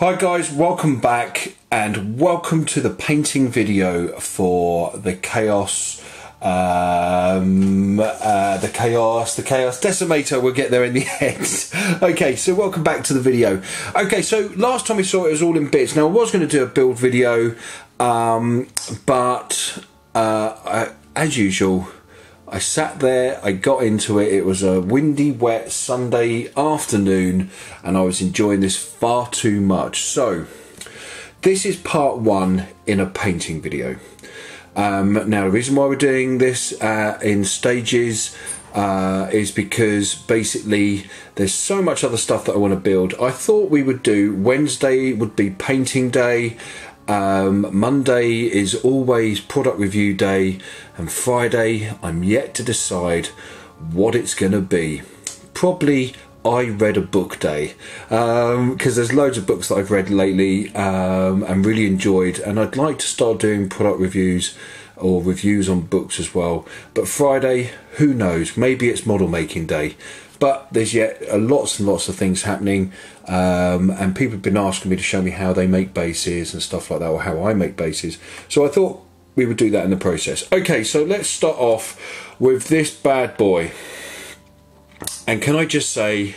Hi guys, welcome back and welcome to the painting video for the Chaos Decimator. We'll get there in the end. Okay, so welcome back to the video. Okay, so last time we saw it was all in bits. Now I was going to do a build video, but as usual, I sat there, I got into it. It was a windy, wet Sunday afternoon and I was enjoying this far too much. So this is part one in a painting video. Now the reason why we're doing this in stages is because basically there's so much other stuff that I want to build. I thought we would do Wednesday would be painting day, Monday is always product review day, and Friday I'm yet to decide what it's going to be. Probably I read a book day, because there's loads of books that I've read lately and really enjoyed, and I'd like to start doing product reviews or reviews on books as well. But Friday, who knows, maybe it's model making day. But there's yet lots and lots of things happening, and people have been asking me to show me how they make bases and stuff like that, or how I make bases. So I thought we would do that in the process. Okay, so let's start off with this bad boy. And can I just say,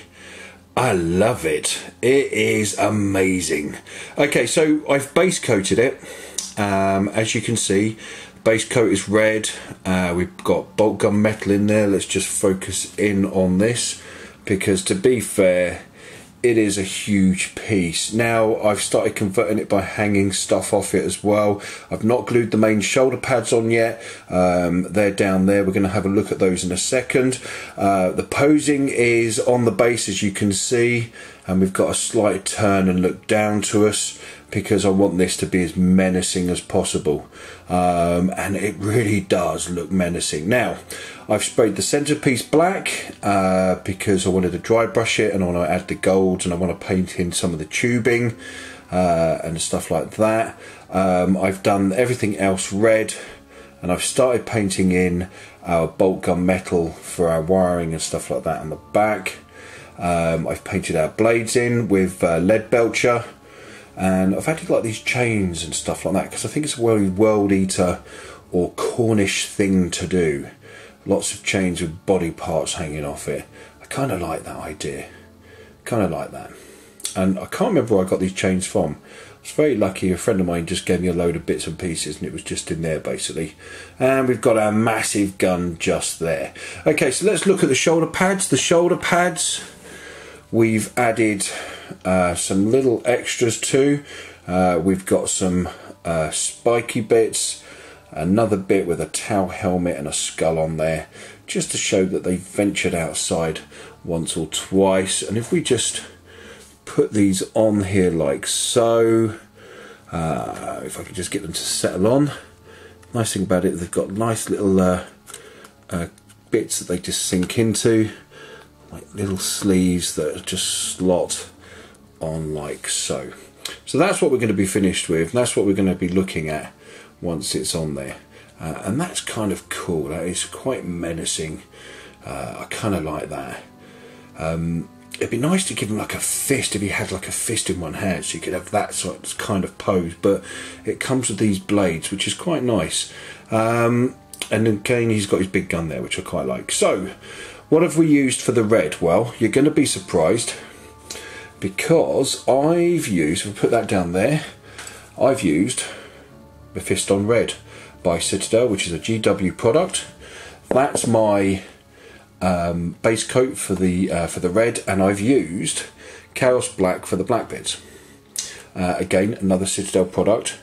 I love it. It is amazing. Okay, so I've base coated it. As you can see, base coat is red. We've got bolt gun metal in there. Let's just focus in on this, because to be fair, it is a huge piece. Now I've started converting it by hanging stuff off it as well. I've not glued the main shoulder pads on yet. They're down there. We're going to have a look at those in a second. The posing is on the base, as you can see, and we've got a slight turn and look down to us, because I want this to be as menacing as possible, and it really does look menacing. Now I've sprayed the centerpiece black because I wanted to dry brush it, and I want to add the golds, and I want to paint in some of the tubing and stuff like that. I've done everything else red, and I've started painting in our bolt gun metal for our wiring and stuff like that on the back. I've painted our blades in with lead belcher. And I've added like these chains and stuff like that, because I think it's a world eater or Cornish thing to do. Lots of chains with body parts hanging off it. I kind of like that idea. Kind of like that. And I can't remember where I got these chains from. I was very lucky. A friend of mine just gave me a load of bits and pieces, and it was just in there basically. And we've got our massive gun just there. Okay, so let's look at the shoulder pads. The shoulder pads, we've added some little extras too. We've got some spiky bits, another bit with a tau helmet and a skull on there, just to show that they ventured outside once or twice. And if we just put these on here like so, if I can just get them to settle on. Nice thing about it, they've got nice little bits that they just sink into, like little sleeves that just slot on like so. So that's what we're going to be finished with, and that's what we're going to be looking at once it's on there. And that's kind of cool. That is quite menacing. I kind of like that. It'd be nice to give him like a fist, if he had like a fist in one hand, so you could have that sort of kind of pose. But it comes with these blades, which is quite nice. And again, he's got his big gun there, which I quite like. So what have we used for the red? Well, you're going to be surprised, because I've used, if I put that down there, I've used the Fist on Red by Citadel, which is a GW product. That's my base coat for the red, and I've used Chaos Black for the black bits. Again, another Citadel product.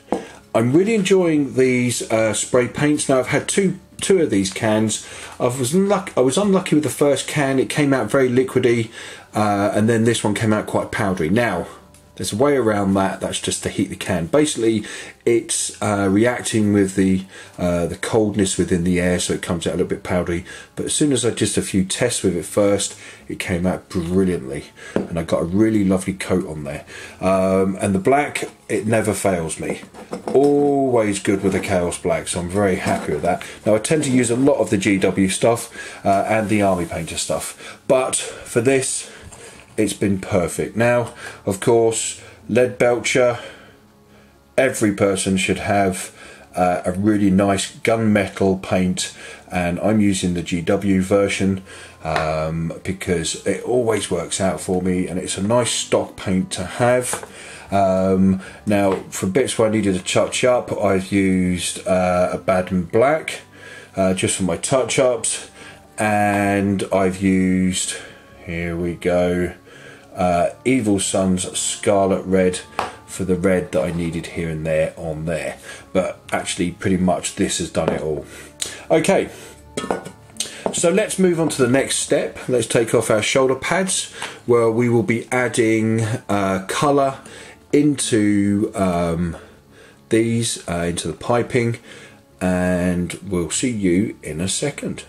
I'm really enjoying these spray paints. Now I've had two of these cans. I was unlucky with the first can. It came out very liquidy, and then this one came out quite powdery. Now there's a way around that. That's just to heat the can. Basically, it's reacting with the coldness within the air, so it comes out a little bit powdery. But as soon as I did a few tests with it first, it came out brilliantly, and I got a really lovely coat on there. And the black, it never fails me. Always good with the Chaos Black, so I'm very happy with that. Now I tend to use a lot of the GW stuff and the Army Painter stuff, but for this, it's been perfect. Now, of course, lead belcher. Every person should have a really nice gunmetal paint, and I'm using the GW version because it always works out for me, and it's a nice stock paint to have. Now for bits where I needed a touch up, I've used a Baden Black just for my touch ups, and I've used, here we go, Evil Sun's Scarlet Red for the red that I needed here and there on there, but actually pretty much this has done it all. Okay, so let's move on to the next step. Let's take off our shoulder pads, where we will be adding colour into these, into the piping, and we'll see you in a second.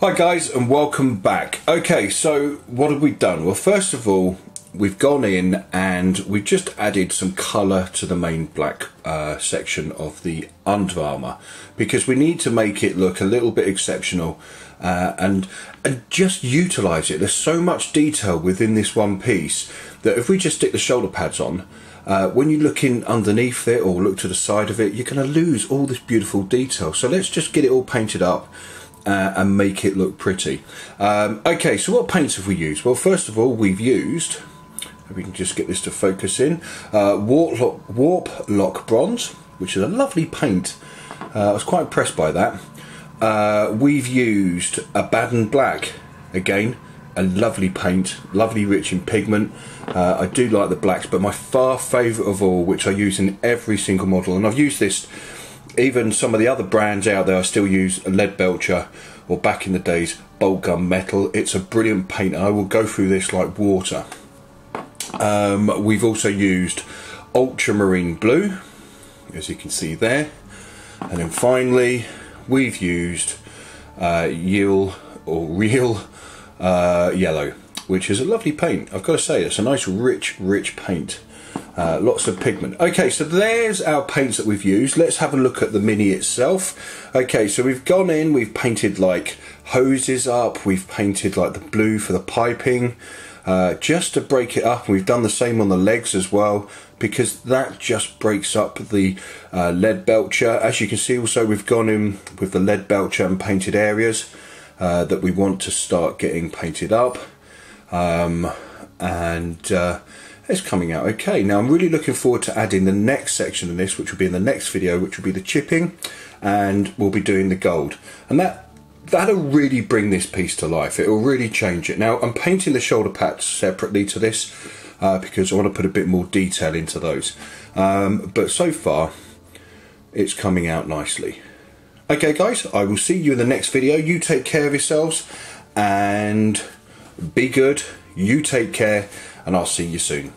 Hi guys, and welcome back. Okay, so what have we done? Well, first of all, we've gone in and we've just added some colour to the main black section of the Under Armour, because we need to make it look a little bit exceptional and just utilise it. There's so much detail within this one piece that if we just stick the shoulder pads on, when you look in underneath it or look to the side of it, you're going to lose all this beautiful detail. So let's just get it all painted up and make it look pretty. Okay, so what paints have we used? Well, first of all, we've used, if we can just get this to focus in, Warp Lock Bronze, which is a lovely paint. I was quite impressed by that. We've used a Baden Black, again, a lovely paint, lovely rich in pigment. I do like the blacks, but my far favourite of all, which I use in every single model, and I've used this, even some of the other brands out there, I still use a lead belcher, or back in the days, bolt gun metal. It's a brilliant paint, and I will go through this like water. We've also used ultramarine blue, as you can see there, and then finally we've used real yellow, which is a lovely paint. I've got to say, it's a nice rich paint, lots of pigment. Okay, so there's our paints that we've used. Let's have a look at the Mini itself. Okay, so we've gone in, we've painted like hoses up, we've painted like the blue for the piping, just to break it up. We've done the same on the legs as well, because that just breaks up the lead belcher. As you can see, also we've gone in with the lead belcher and painted areas that we want to start getting painted up, and it's coming out okay. Now I'm really looking forward to adding the next section of this, which will be in the next video, which will be the chipping, and we'll be doing the gold, and that'll really bring this piece to life. It'll really change it. Now I'm painting the shoulder pads separately to this because I want to put a bit more detail into those, but so far it's coming out nicely. Okay guys, I will see you in the next video. You take care of yourselves and be good. You take care, and I'll see you soon.